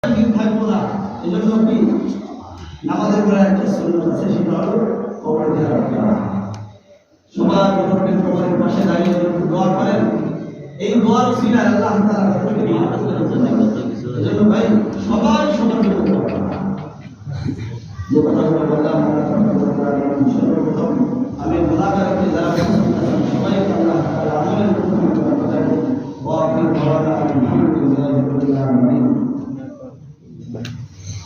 দিন থাকবো না, এই জন্য কি নামাজের পরে একটা সুন্নাত আছে, সেটা হলো কবর জিয়ারত করা। সবার যখন কবরের পাশে দাঁড়িয়ে দোয়া করেন, এই দোয়ার উসিলায় আল্লাহ তাআলা এজন্য ভাই সবাই সবার জন্য দোয়া করেন। যে কথাগুলো বললাম সর্বপ্রথম আমি গুনাহগারকে যারা সবাইকে আল্লাহ তাআলা আমলের উপর করেন।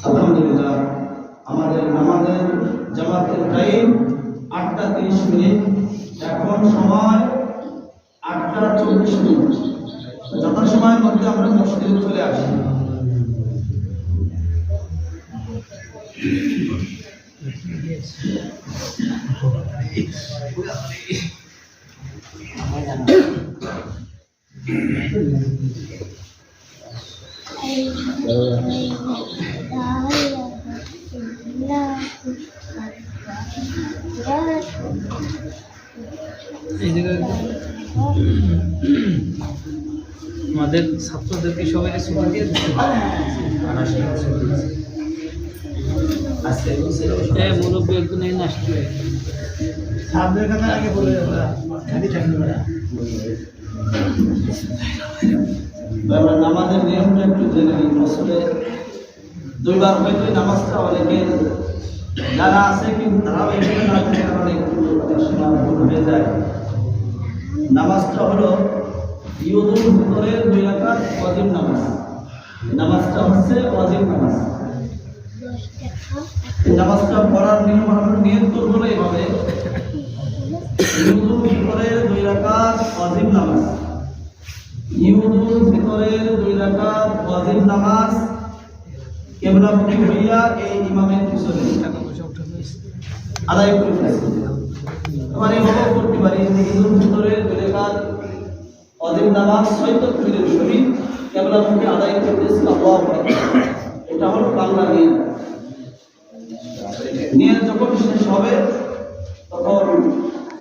আলহামদুলিল্লাহ, আমাদের নামাজের জামাতের টাইম 8:30। এখন সময় 8:40। যথাসময়ের মধ্যে আমরা মসজিদে চলে আসি। আমাদের ছাত্রদেরকে সবাইকে ছুটি দিয়ে মুরব্বী একজন এই আসছে আগে বলে আমরা নামাজের নিয়মটা একটু জেনে নিই। বছরে 2 বার হয়তো নামাজটা অনেকে যারা আছে কিন্তু ধারাবাহিকতা না থাকার কারণে একটু সময় হয়ে যায়। নামাজটা হলো ঈদুল ফিতরের 2 রাকাত ওয়াজিব নামাজ। নামাজটা হচ্ছে ওয়াজিব নামাজ। নামাজটা পড়ার নিয়ম আমরা নিয়ত করবো না এভাবে, ঈদুল ফিতরের 2 রাকাত ওয়াজিব নামাজ। ঈদুল ফিতরের 2 রাকাত ওয়াজিব নামাজ কিবলামুখী হইয়া এই ইমামের পিছনে আদায় করে ফেলেছে। মানে হলো করতে পারি যে ঈদুল ফিতরের 2 রাকাত ওয়াজিব নামাজ 6 তাকবীরের সহিত কিবলামুখী আদায় করতেছি আল্লাহু আকবার। এটা হলো বাংলা নিয়ম। নিয়ম যখন শেষ হবে তখন